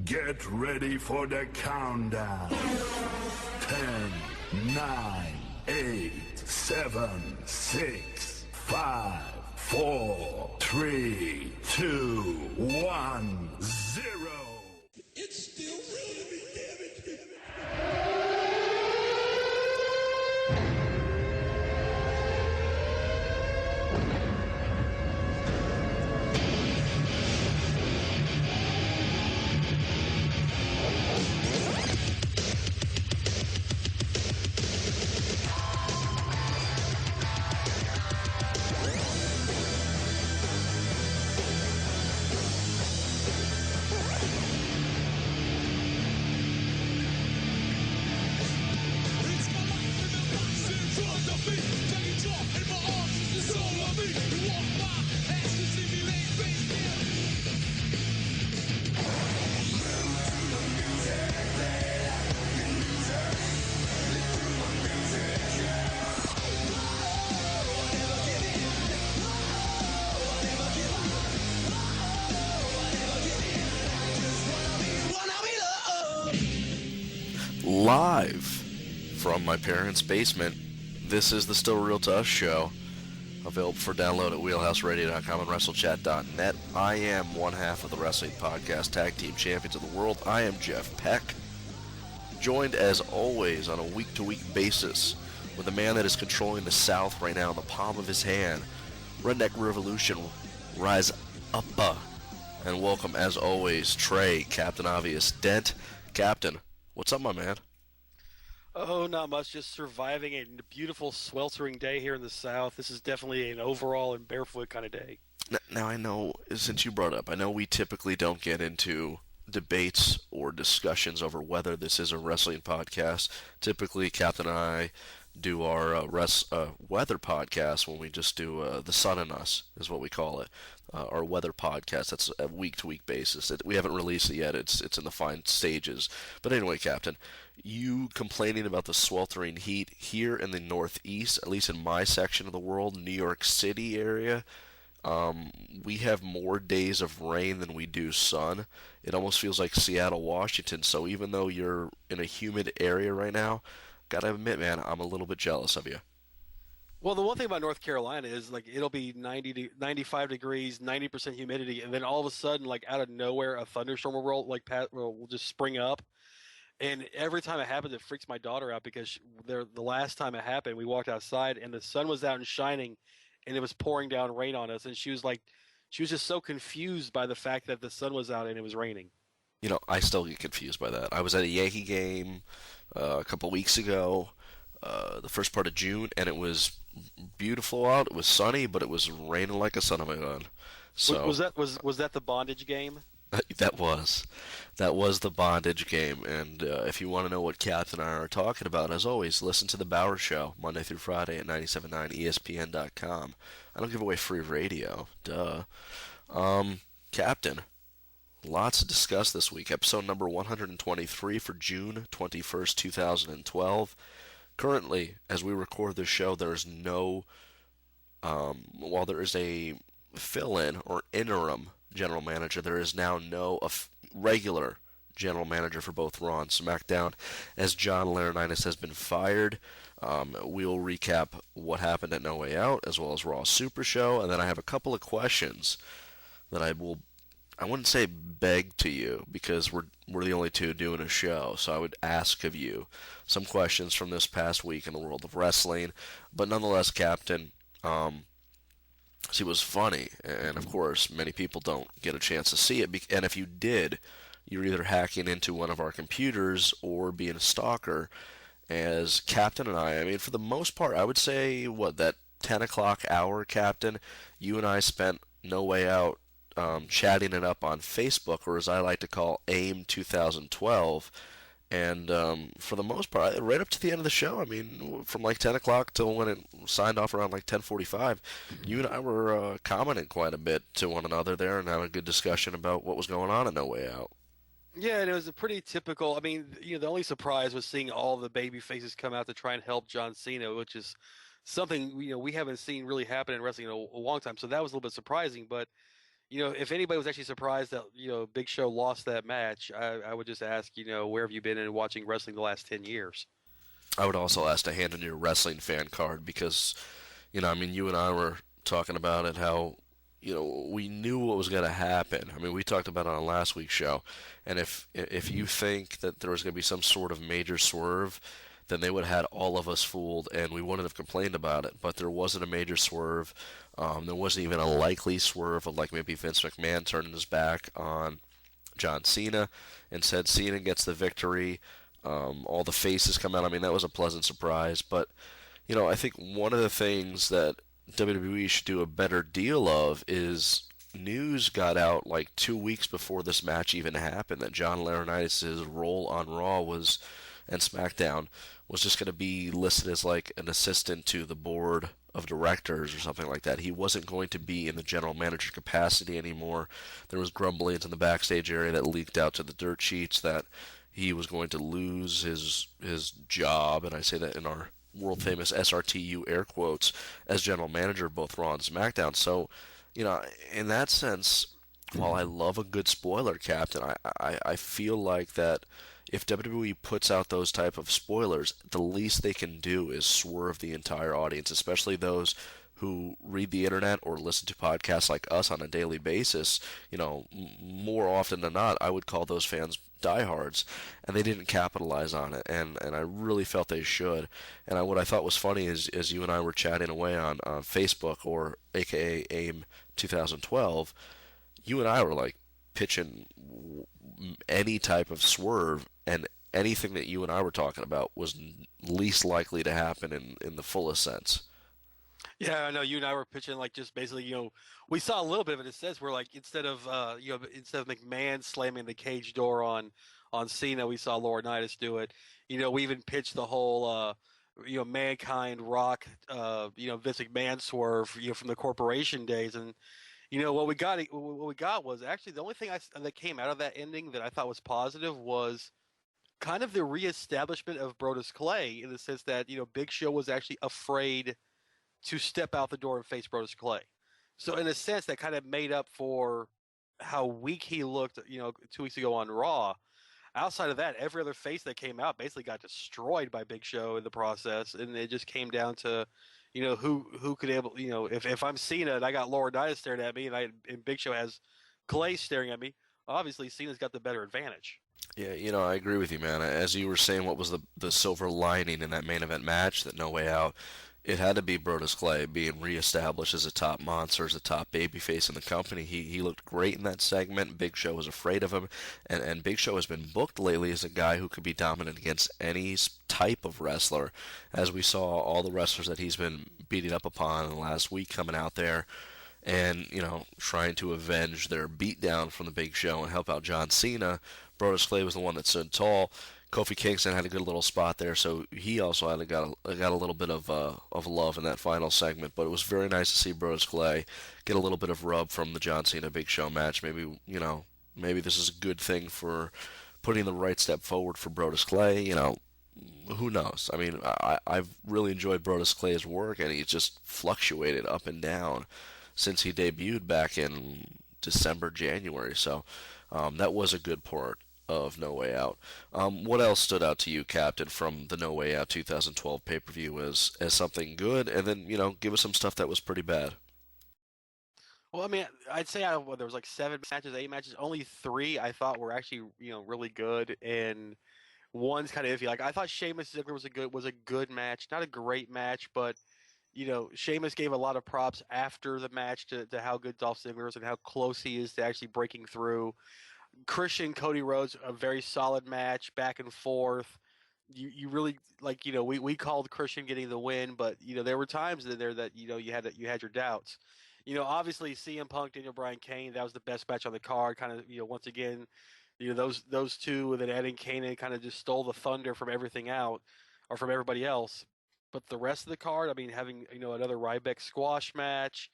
Get ready for the countdown. 10, 9, 8, 7, 6, 5, 4, 3, 2, 1, 0. It's still real to me, damn it. Live from my parents' basement, this is the Still Real to Us show, available for download at wheelhouseradio.com and wrestlechat.net. I am one half of the Wrestling Podcast Tag Team Champions of the World. I am Jeff Peck, joined as always on a week-to-week basis with a man that is controlling the South right now in the palm of his hand. Redneck Revolution, rise up, and welcome as always, Trey, Captain Obvious Dent. Captain, what's up, my man? Oh, not much. Just surviving a beautiful, sweltering day here in the South. This is definitely an overall and barefoot kind of day. Now, I know, since you brought up, I know we typically don't get into debates or discussions over whether this is a wrestling podcast. Typically, Captain and I do our weather podcast when we just do The Sun and Us, is what we call it. Our weather podcast. That's a week-to-week basis. We haven't released it yet. It's in the fine stages. But anyway, Captain, you complaining about the sweltering heat here in the Northeast, at least in my section of the world, New York City area, we have more days of rain than we do sun. It almost feels like Seattle, Washington. So even though you're in a humid area right now, gotta admit, man, I'm a little bit jealous of you. Well, the one thing about North Carolina is, like, it'll be 90 to 95 degrees, 90% humidity, and then all of a sudden, like, out of nowhere, a thunderstorm will just spring up. And every time it happens, it freaks my daughter out because the last time it happened, we walked outside and the sun was out and shining, and it was pouring down rain on us. And she was just so confused by the fact that the sun was out and it was raining. You know, I still get confused by that. I was at a Yankee game a couple weeks ago, the first part of June, and it was beautiful out. It was sunny, but it was raining like a son of a gun. So was that the bondage game? That was the bondage game. And if you want to know what Captain and I are talking about, as always, listen to the Bauer Show Monday through Friday at 97.9 ESPN.com. I don't give away free radio. Duh. Captain, lots to discuss this week. Episode number 123 for June 21st, 2012. Currently, as we record this show, there is no, while there is a fill-in or interim general manager, there is now no regular general manager for both Raw and SmackDown, as John Laurinaitis has been fired. We'll recap what happened at No Way Out, as well as Raw Super Show, and then I have a couple of questions that I wouldn't say beg to you, because we're the only two doing a show, so I would ask of you some questions from this past week in the world of wrestling. But nonetheless, Captain, it was funny, and of course, many people don't get a chance to see it, and if you did, you're either hacking into one of our computers or being a stalker, as Captain and I mean, for the most part, I would say, that 10 o'clock hour, Captain, you and I spent No Way Out chatting it up on Facebook, or as I like to call AIM 2012, and for the most part, right up to the end of the show, I mean, from like 10 o'clock till when it signed off around like 10:45, you and I were commenting quite a bit to one another there and having a good discussion about what was going on at No Way Out. Yeah, and it was a pretty typical. I mean, the only surprise was seeing all the baby faces come out to try and help John Cena, which is something we haven't seen really happen in wrestling in a long time. So that was a little bit surprising, but if anybody was actually surprised that Big Show lost that match, I would just ask, where have you been in watching wrestling the last 10 years? I would also ask to hand in your wrestling fan card because, I mean, you and I were talking about it, how, we knew what was going to happen. I mean, we talked about it on last week's show, and if you think that there was going to be some sort of major swerve, then they would have had all of us fooled, and we wouldn't have complained about it. But there wasn't a major swerve. There wasn't even a likely swerve of like maybe Vince McMahon turning his back on John Cena. Instead, Cena gets the victory. All the faces come out. I mean, that was a pleasant surprise. But, I think one of the things that WWE should do a better deal of is news got out like 2 weeks before this match even happened that John Laurinaitis' role on Raw was and SmackDown was just going to be listed as like an assistant to the board of directors or something like that. He wasn't going to be in the general manager capacity anymore. There was grumblings in the backstage area that leaked out to the dirt sheets that he was going to lose his job, and I say that in our world famous SRTU air quotes, as general manager of both Raw and SmackDown. So, in that sense, while I love a good spoiler, Captain, I feel like that if WWE puts out those type of spoilers, the least they can do is swerve the entire audience, especially those who read the internet or listen to podcasts like us on a daily basis. More often than not, I would call those fans diehards, and they didn't capitalize on it, and I really felt they should. And what I thought was funny is, as you and I were chatting away on Facebook, or AKA AIM 2012, you and I were like pitching any type of swerve, and anything that you and I were talking about was least likely to happen in the fullest sense. Yeah, I know you and I were pitching like just basically, we saw a little bit of it. It says we're like instead of McMahon slamming the cage door on Cena, we saw Laurinaitis do it. We even pitched the whole Mankind Rock Vince McMahon swerve from the corporation days, and what we got was actually the only thing that came out of that ending that I thought was positive was kind of the reestablishment of Brodus Clay, in the sense that Big Show was actually afraid to step out the door and face Brodus Clay. So in a sense, that kind of made up for how weak he looked, 2 weeks ago on Raw. Outside of that, every other face that came out basically got destroyed by Big Show in the process, and it just came down to, who could if I'm Cena and I got Laurinaitis staring at me, and Big Show has Clay staring at me, obviously Cena's got the better advantage. Yeah, I agree with you, man. As you were saying, what was the silver lining in that main event match, that No Way Out? It had to be Brodus Clay being reestablished as a top monster, as a top babyface in the company. He looked great in that segment. Big Show was afraid of him, and Big Show has been booked lately as a guy who could be dominant against any type of wrestler, as we saw all the wrestlers that he's been beating up upon in the last week coming out there and, trying to avenge their beatdown from the Big Show and help out John Cena. Brodus Clay was the one that stood tall. Kofi Kingston had a good little spot there, so he also got a little bit of love in that final segment. But it was very nice to see Brodus Clay get a little bit of rub from the John Cena Big Show match. Maybe this is a good thing for putting the right step forward for Brodus Clay. Who knows? I mean, I've really enjoyed Brodus Clay's work, and he's just fluctuated up and down since he debuted back in December, January. So that was a good part of No Way Out. What else stood out to you, Captain, from the No Way Out 2012 pay-per-view as something good? And then, give us some stuff that was pretty bad. Well, I mean, I'd say there was like 7 matches, 8 matches. Only 3 I thought were actually really good, and one's kind of iffy. Like I thought Sheamus Ziggler was a good match, not a great match, but Sheamus gave a lot of props after the match to how good Dolph Ziggler is and how close he is to actually breaking through. Christian Cody Rhodes, a very solid match, back and forth. You really we called Christian getting the win, but there were times in there that you had your doubts. Obviously CM Punk, Daniel Bryan, Kane, that was the best match on the card. Kind of once again, those two, and then adding Kane kind of just stole the thunder from everything out, or from everybody else. But the rest of the card, I mean, having another Ryback squash match,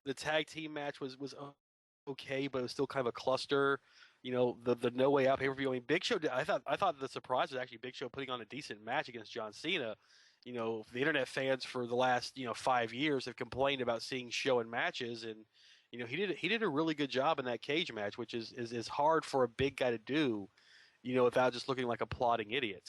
the tag team match was okay, but it was still kind of a cluster. The No Way Out pay-per-view. I mean, Big Show. I thought the surprise was actually Big Show putting on a decent match against John Cena. The internet fans for the last 5 years have complained about seeing Show in matches, and You know, he did a really good job in that cage match, which is hard for a big guy to do, you know, without just looking like a plodding idiot.